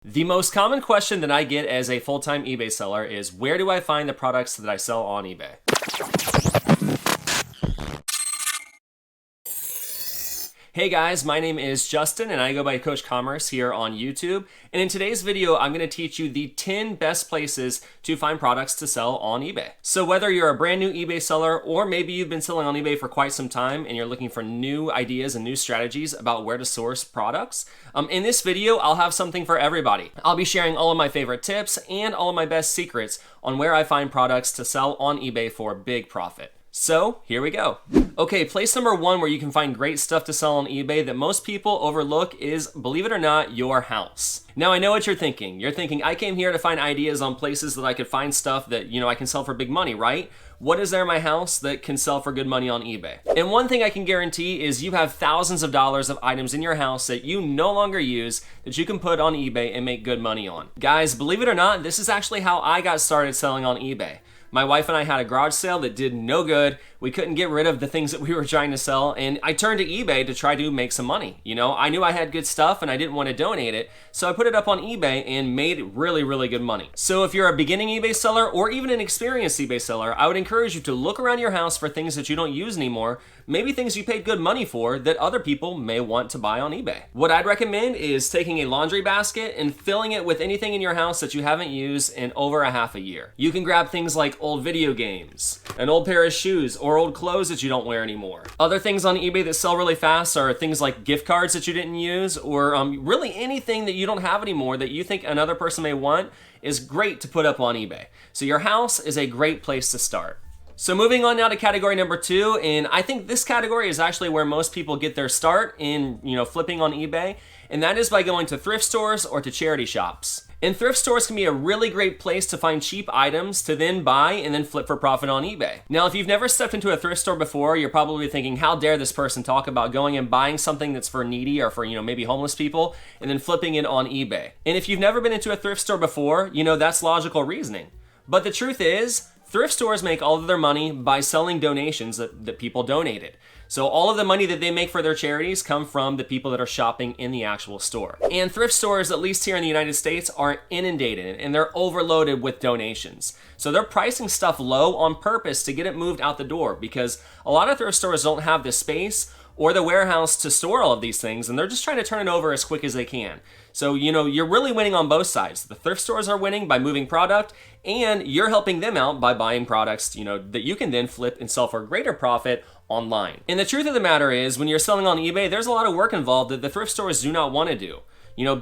The most common question that I get as a full-time eBay seller is, where do I find the products that I sell on eBay? Hey guys, my name is Justin and I go by Coach Commerce here on YouTube. And in today's video, I'm going to teach you the 10 best places to find products to sell on eBay. So whether you're a brand new eBay seller or maybe you've been selling on eBay for quite some time and you're looking for new ideas and new strategies about where to source products, in this video, I'll have something for everybody. I'll be sharing all of my favorite tips and all of my best secrets on where I find products to sell on eBay for a big profit. So here we go. Okay, place number one where you can find great stuff to sell on eBay that most people overlook is, believe it or not, your house. Now I know what you're thinking. You're thinking, I came here to find ideas on places that I could find stuff that, I can sell for big money, right? What is there in my house that can sell for good money on eBay? And one thing I can guarantee is you have thousands of dollars of items in your house that you no longer use that you can put on eBay and make good money on. Guys, believe it or not, this is actually how I got started selling on eBay. My wife and I had a garage sale that did no good. We couldn't get rid of the things that we were trying to sell, and I turned to eBay to try to make some money. I knew I had good stuff and I didn't want to donate it, so I put it up on eBay and made really, really good money. So if you're a beginning eBay seller or even an experienced eBay seller, I would encourage you to look around your house for things that you don't use anymore, maybe things you paid good money for that other people may want to buy on eBay. What I'd recommend is taking a laundry basket and filling it with anything in your house that you haven't used in over a half a year. You can grab things like old video games, an old pair of shoes, or old clothes that you don't wear anymore. Other things on eBay that sell really fast are things like gift cards that you didn't use, or really anything that you don't have anymore that you think another person may want is great to put up on eBay. So your house is a great place to start. So moving on now to category number two, and I think this category is actually where most people get their start in, flipping on eBay, and that is by going to thrift stores or to charity shops. And thrift stores can be a really great place to find cheap items to then buy and then flip for profit on eBay. Now, if you've never stepped into a thrift store before, you're probably thinking, how dare this person talk about going and buying something that's for needy or for, maybe homeless people and then flipping it on eBay. And if you've never been into a thrift store before, that's logical reasoning. But the truth is, thrift stores make all of their money by selling donations that people donated. So all of the money that they make for their charities come from the people that are shopping in the actual store. And thrift stores, at least here in the United States, are inundated and they're overloaded with donations. So they're pricing stuff low on purpose to get it moved out the door, because a lot of thrift stores don't have the space or the warehouse to store all of these things, and they're just trying to turn it over as quick as they can. So, you're really winning on both sides. The thrift stores are winning by moving product, and you're helping them out by buying products, that you can then flip and sell for a greater profit online. And the truth of the matter is, when you're selling on eBay, there's a lot of work involved that the thrift stores do not want to do.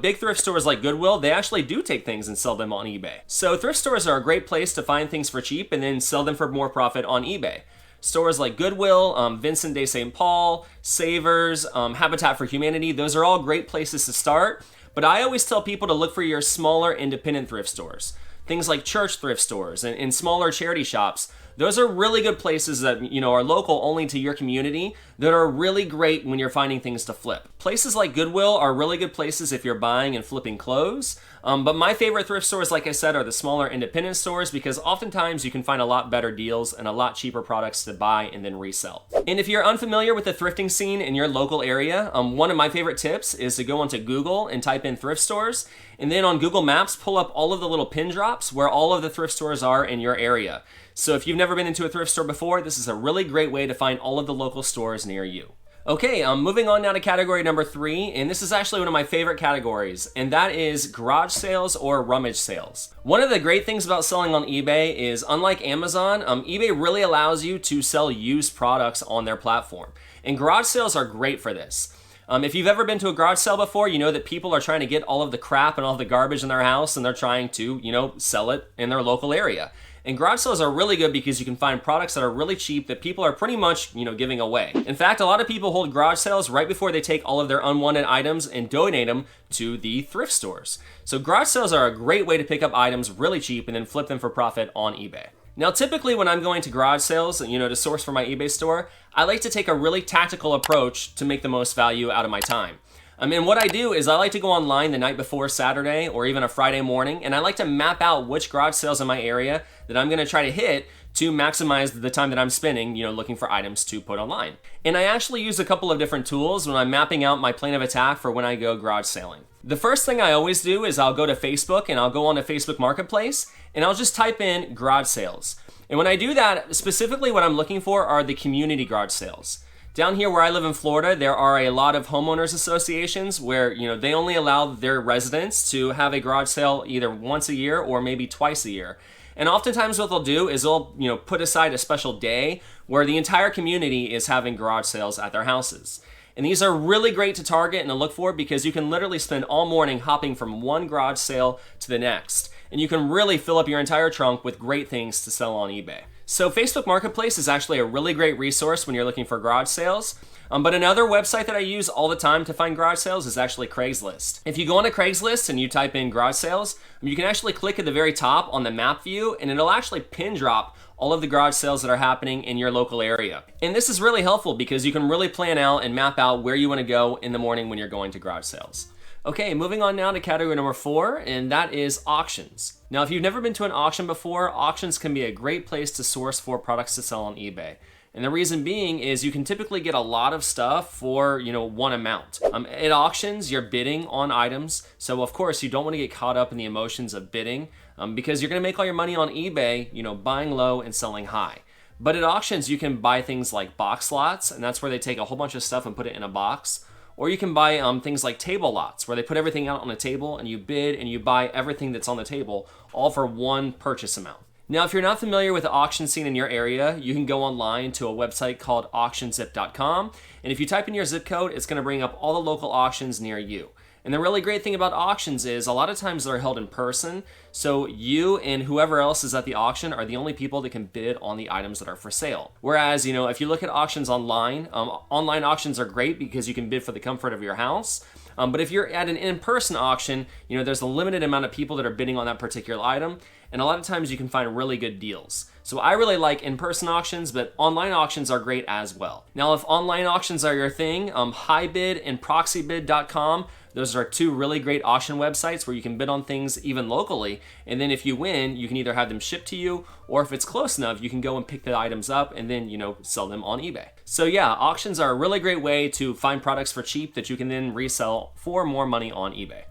Big thrift stores like Goodwill, they actually do take things and sell them on eBay. So thrift stores are a great place to find things for cheap and then sell them for more profit on eBay. Stores like Goodwill, Vincent de St. Paul, Savers, Habitat for Humanity, those are all great places to start. But I always tell people to look for your smaller independent thrift stores. Things like church thrift stores and smaller charity shops. Those are really good places that, are local only to your community that are really great when you're finding things to flip. Places like Goodwill are really good places if you're buying and flipping clothes. But my favorite thrift stores, like I said, are the smaller independent stores, because oftentimes you can find a lot better deals and a lot cheaper products to buy and then resell. And if you're unfamiliar with the thrifting scene in your local area, one of my favorite tips is to go onto Google and type in thrift stores, and then on Google Maps, pull up all of the little pin drops where all of the thrift stores are in your area. So if you've never been into a thrift store before, this is a really great way to find all of the local stores near you. Okay, moving on now to category number three, and this is actually one of my favorite categories, and that is garage sales or rummage sales. One of the great things about selling on eBay is, unlike Amazon, eBay really allows you to sell used products on their platform, and garage sales are great for this. If you've ever been to a garage sale before, you know that people are trying to get all of the crap and all of the garbage in their house, and they're trying to, sell it in their local area. And garage sales are really good because you can find products that are really cheap that people are pretty much, giving away. In fact, a lot of people hold garage sales right before they take all of their unwanted items and donate them to the thrift stores. So garage sales are a great way to pick up items really cheap and then flip them for profit on eBay. Now, typically when I'm going to garage sales, to source for my eBay store, I like to take a really tactical approach to make the most value out of my time. And what I do is I like to go online the night before Saturday or even a Friday morning, and I like to map out which garage sales in my area that I'm gonna try to hit to maximize the time that I'm spending, looking for items to put online. And I actually use a couple of different tools when I'm mapping out my plan of attack for when I go garage sailing. The first thing I always do is I'll go to Facebook and I'll go on to Facebook Marketplace and I'll just type in garage sales. And when I do that, specifically what I'm looking for are the community garage sales. Down here where I live in Florida, there are a lot of homeowners associations where, they only allow their residents to have a garage sale either once a year or maybe twice a year. And oftentimes what they'll do is they'll, put aside a special day where the entire community is having garage sales at their houses. And these are really great to target and to look for because you can literally spend all morning hopping from one garage sale to the next. And you can really fill up your entire trunk with great things to sell on eBay. So Facebook Marketplace is actually a really great resource when you're looking for garage sales. But another website that I use all the time to find garage sales is actually Craigslist. If you go onto Craigslist and you type in garage sales, you can actually click at the very top on the map view and it'll actually pin drop all of the garage sales that are happening in your local area. And this is really helpful because you can really plan out and map out where you want to go in the morning when you're going to garage sales. Okay, moving on now to category number 4, and that is auctions. Now, if you've never been to an auction before, auctions can be a great place to source for products to sell on eBay. And the reason being is you can typically get a lot of stuff for, one amount. At auctions, you're bidding on items. So of course you don't want to get caught up in the emotions of bidding because you're going to make all your money on eBay, buying low and selling high. But at auctions, you can buy things like box lots, and that's where they take a whole bunch of stuff and put it in a box. Or you can buy things like table lots, where they put everything out on a table and you bid and you buy everything that's on the table, all for one purchase amount. Now, if you're not familiar with the auction scene in your area, you can go online to a website called auctionzip.com. And if you type in your zip code, it's going to bring up all the local auctions near you. And the really great thing about auctions is a lot of times they're held in person. So you and whoever else is at the auction are the only people that can bid on the items that are for sale. Whereas, if you look at auctions online, online auctions are great because you can bid for the comfort of your house. But if you're at an in-person auction, there's a limited amount of people that are bidding on that particular item. And a lot of times you can find really good deals. So I really like in-person auctions, but online auctions are great as well. Now, if online auctions are your thing, HighBid and ProxyBid.com, those are two really great auction websites where you can bid on things even locally. And then if you win, you can either have them shipped to you, or if it's close enough, you can go and pick the items up and then, sell them on eBay. So yeah, auctions are a really great way to find products for cheap that you can then resell for more money on eBay.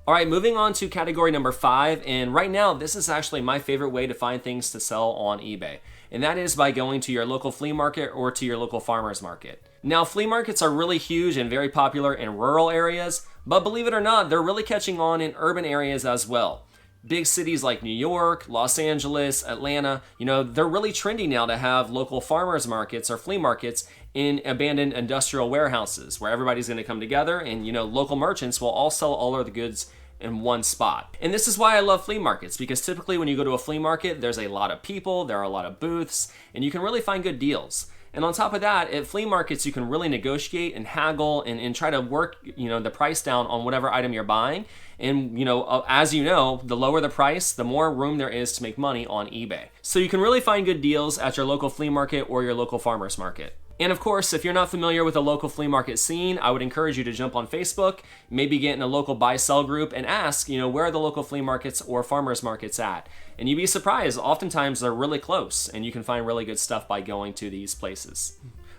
All right, moving on to category number 5, and right now this is actually my favorite way to find things to sell on eBay, and that is by going to your local flea market or to your local farmer's market. Now, flea markets are really huge and very popular in rural areas, but believe it or not, they're really catching on in urban areas as well. Big cities like New York, Los Angeles, Atlanta, they're really trendy now to have local farmers markets or flea markets in abandoned industrial warehouses where everybody's going to come together and, local merchants will all sell all of the goods in one spot. And this is why I love flea markets, because typically when you go to a flea market, there's a lot of people, there are a lot of booths, and you can really find good deals. And on top of that, at flea markets, you can really negotiate and haggle and try to work, the price down on whatever item you're buying. And, as you know, the lower the price, the more room there is to make money on eBay. So you can really find good deals at your local flea market or your local farmer's market. And of course, if you're not familiar with the local flea market scene, I would encourage you to jump on Facebook, maybe get in a local buy-sell group and ask, where are the local flea markets or farmers markets at? And you'd be surprised, oftentimes they're really close and you can find really good stuff by going to these places.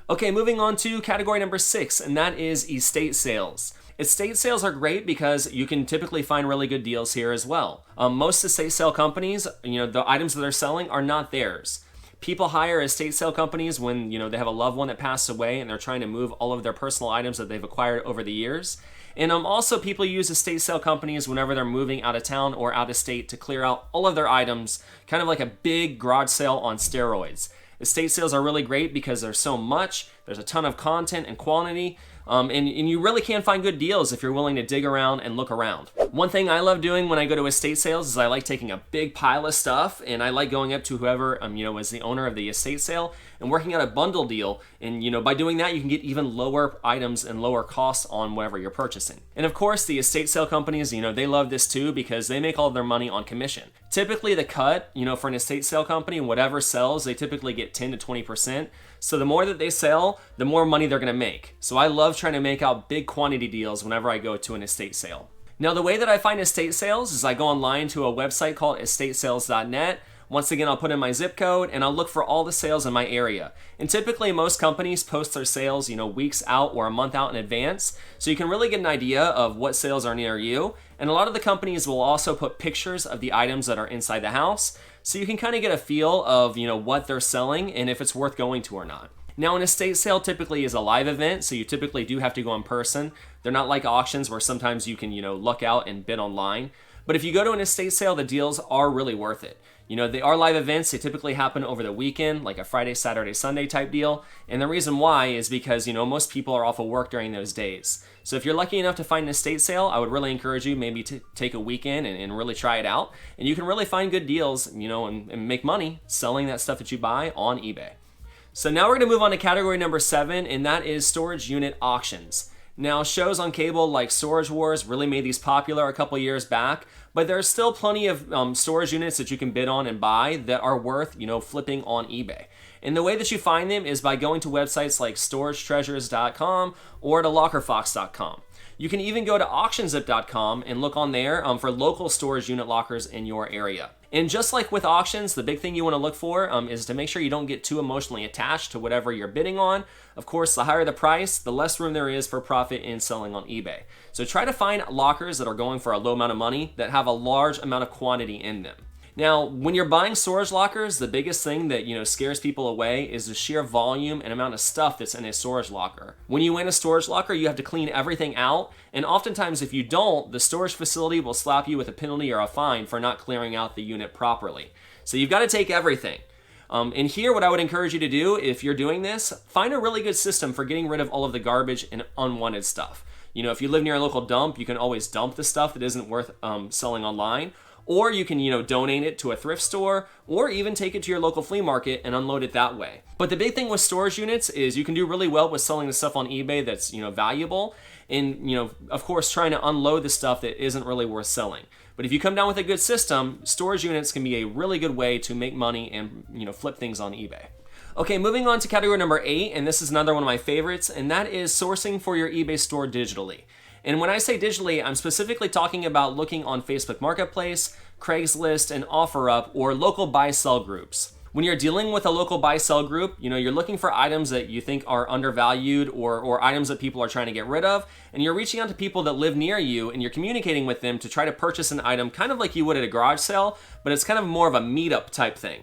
Okay, moving on to category number 6, and that is estate sales. Estate sales are great because you can typically find really good deals here as well. Most estate sale companies, the items that they're selling are not theirs. People hire estate sale companies when they have a loved one that passed away and they're trying to move all of their personal items that they've acquired over the years. And also people use estate sale companies whenever they're moving out of town or out of state to clear out all of their items, kind of like a big garage sale on steroids. Estate sales are really great because there's so much, there's a ton of content and quantity, and you really can find good deals if you're willing to dig around and look around. One thing I love doing when I go to estate sales is I like taking a big pile of stuff and I like going up to whoever is the owner of the estate sale and working out a bundle deal. And by doing that, you can get even lower items and lower costs on whatever you're purchasing. And of course, the estate sale companies, they love this too because they make all of their money on commission. Typically, the cut, for an estate sale company, whatever sells, they typically get 10 to 20%. So the more that they sell, the more money they're going to make. So I love trying to make out big quantity deals whenever I go to an estate sale. Now, the way that I find estate sales is I go online to a website called estatesales.net. Once again, I'll put in my zip code and I'll look for all the sales in my area. And typically, most companies post their sales, weeks out or a month out in advance. So you can really get an idea of what sales are near you. And a lot of the companies will also put pictures of the items that are inside the house. So you can kind of get a feel of, what they're selling and if it's worth going to or not. Now, an estate sale typically is a live event, so you typically do have to go in person. They're not like auctions where sometimes you can, luck out and bid online. But if you go to an estate sale, the deals are really worth it. They are live events. They typically happen over the weekend, like a Friday, Saturday, Sunday type deal. And the reason why is because, most people are off of work during those days. So if you're lucky enough to find an estate sale, I would really encourage you maybe to take a weekend and really try it out. And you can really find good deals, and make money selling that stuff that you buy on eBay. So now we're going to move on to category number 7, and that is storage unit auctions. Now, shows on cable like Storage Wars really made these popular a couple years back, but there's still plenty of storage units that you can bid on and buy that are worth, flipping on eBay. And the way that you find them is by going to websites like storagetreasures.com or to lockerfox.com. You can even go to auctionzip.com and look on there for local storage unit lockers in your area. And just like with auctions, the big thing you want to look for is to make sure you don't get too emotionally attached to whatever you're bidding on. Of course, the higher the price, the less room there is for profit in selling on eBay. So try to find lockers that are going for a low amount of money that have a large amount of quantity in them. Now, when you're buying storage lockers, the biggest thing that scares people away is the sheer volume and amount of stuff that's in a storage locker. When you win a storage locker, you have to clean everything out, and oftentimes if you don't, the storage facility will slap you with a penalty or a fine for not clearing out the unit properly. So you've got to take everything. And here, what I would encourage you to do if you're doing this, find a really good system for getting rid of all of the garbage and unwanted stuff. If you live near a local dump, you can always dump the stuff that isn't worth selling online. Or you can, donate it to a thrift store or even take it to your local flea market and unload it that way. But the big thing with storage units is you can do really well with selling the stuff on eBay that's, valuable and, of course, trying to unload the stuff that isn't really worth selling. But if you come down with a good system, storage units can be a really good way to make money and, flip things on eBay. Okay, moving on to category number 8, and this is another one of my favorites, and that is sourcing for your eBay store digitally. And when I say digitally, I'm specifically talking about looking on Facebook Marketplace, Craigslist, and OfferUp, or local buy-sell groups. When you're dealing with a local buy-sell group, you're looking for items that you think are undervalued or items that people are trying to get rid of, and you're reaching out to people that live near you, and you're communicating with them to try to purchase an item kind of like you would at a garage sale, but it's kind of more of a meetup type thing.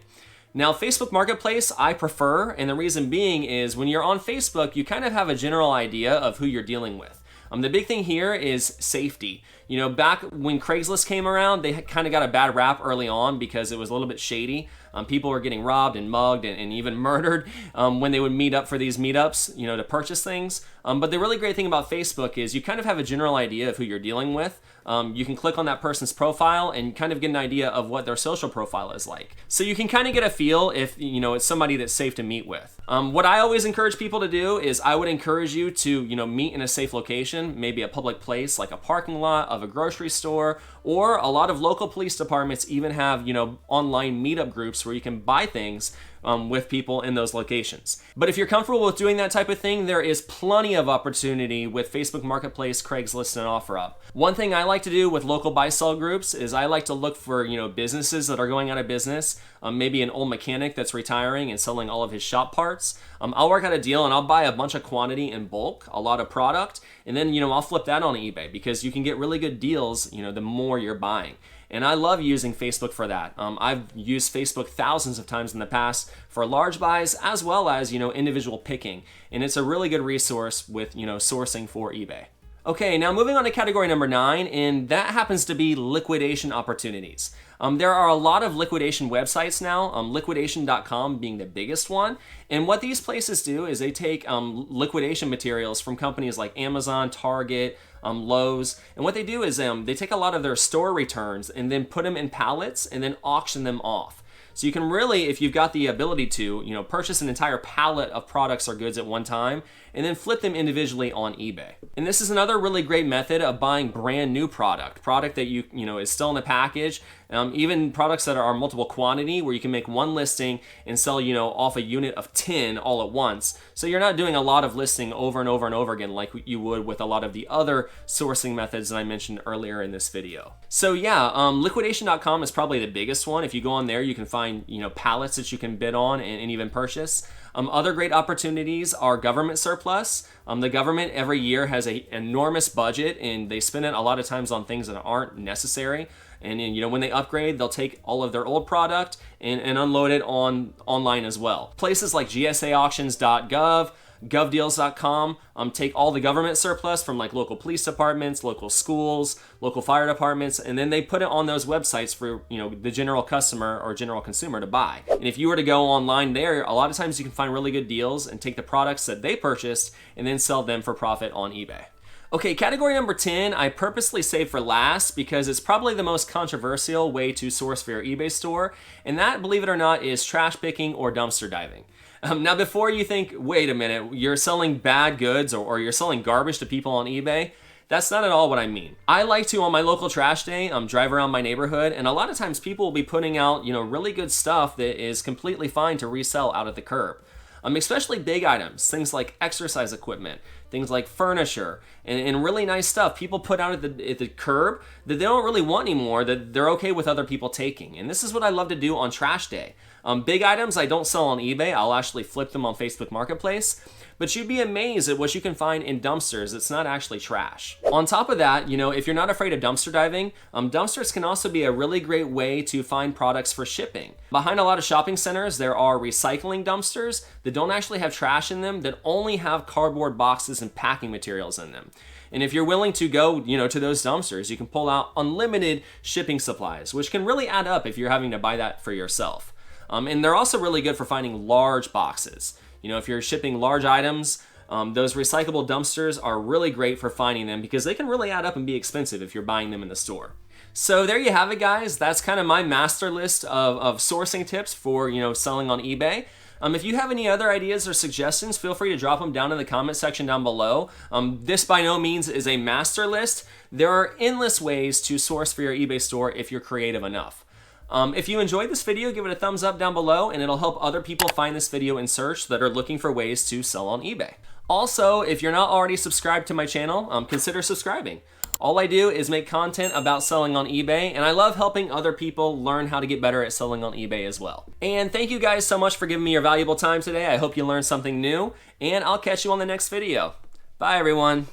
Now, Facebook Marketplace, I prefer, and the reason being is when you're on Facebook, you kind of have a general idea of who you're dealing with. The big thing here is safety. Back when Craigslist came around, they kind of got a bad rap early on because it was a little bit shady. People were getting robbed and mugged and even murdered when they would meet up for these meetups, to purchase things. But the really great thing about Facebook is you kind of have a general idea of who you're dealing with. You can click on that person's profile and kind of get an idea of what their social profile is like. So you can kind of get a feel if, it's somebody that's safe to meet with. What I always encourage people to do is I would encourage you to, meet in a safe location, maybe a public place like a parking lot of a grocery store, or a lot of local police departments even have, online meetup groups where you can buy things with people in those locations. But if you're comfortable with doing that type of thing, there is plenty of opportunity with Facebook Marketplace, Craigslist, and OfferUp. One thing I like to do with local buy-sell groups is I like to look for, businesses that are going out of business, maybe an old mechanic that's retiring and selling all of his shop parts. I'll work out a deal and I'll buy a bunch of quantity in bulk, a lot of product, and then, I'll flip that on eBay because you can get really good deals, the more you're buying. And I love using Facebook for that. I've used Facebook thousands of times in the past for large buys as well as, individual picking. And it's a really good resource with, sourcing for eBay. Okay, now moving on to category number 9, and that happens to be liquidation opportunities. There are a lot of liquidation websites now, liquidation.com being the biggest one. And what these places do is they take liquidation materials from companies like Amazon, Target, Lowe's. And what they do is they take a lot of their store returns and then put them in pallets and then auction them off. So you can really, if you've got the ability to, purchase an entire pallet of products or goods at one time and then flip them individually on eBay. And this is another really great method of buying brand new product that is still in the package. Even products that are multiple quantity where you can make one listing and sell, off a unit of 10 all at once. So you're not doing a lot of listing over and over and over again like you would with a lot of the other sourcing methods that I mentioned earlier in this video. So yeah, liquidation.com is probably the biggest one. If you go on there, you can find, pallets that you can bid on and even purchase. Other great opportunities are government surplus. The government every year has an enormous budget and they spend it a lot of times on things that aren't necessary. And when they upgrade, they'll take all of their old product and unload it online as well. Places like gsaauctions.gov, govdeals.com take all the government surplus from like local police departments, local schools, local fire departments, and then they put it on those websites for the general customer or general consumer to buy. And if you were to go online there, a lot of times you can find really good deals and take the products that they purchased and then sell them for profit on eBay. Okay, category number 10, I purposely saved for last because it's probably the most controversial way to source for your eBay store, and that, believe it or not, is trash picking or dumpster diving. Now, before you think, wait a minute, you're selling bad goods or you're selling garbage to people on eBay, that's not at all what I mean. I like to, on my local trash day, drive around my neighborhood, and a lot of times people will be putting out, really good stuff that is completely fine to resell out at the curb. Especially big items, things like exercise equipment, things like furniture, and really nice stuff people put out at the curb that they don't really want anymore, that they're okay with other people taking. And this is what I love to do on trash day. Big items I don't sell on eBay, I'll actually flip them on Facebook Marketplace. But you'd be amazed at what you can find in dumpsters. It's not actually trash. On top of that, if you're not afraid of dumpster diving, dumpsters can also be a really great way to find products for shipping. Behind a lot of shopping centers, there are recycling dumpsters that don't actually have trash in them, that only have cardboard boxes and packing materials in them. And if you're willing to go, to those dumpsters, you can pull out unlimited shipping supplies, which can really add up if you're having to buy that for yourself. And they're also really good for finding large boxes. If you're shipping large items, those recyclable dumpsters are really great for finding them because they can really add up and be expensive if you're buying them in the store. So there you have it, guys. That's kind of my master list of sourcing tips for, selling on eBay. If you have any other ideas or suggestions, feel free to drop them down in the comment section down below. This by no means is a master list. There are endless ways to source for your eBay store if you're creative enough. If you enjoyed this video, give it a thumbs up down below and it'll help other people find this video in search that are looking for ways to sell on eBay. Also, if you're not already subscribed to my channel, consider subscribing. All I do is make content about selling on eBay, and I love helping other people learn how to get better at selling on eBay as well. And thank you guys so much for giving me your valuable time today. I hope you learned something new, and I'll catch you on the next video. Bye, everyone.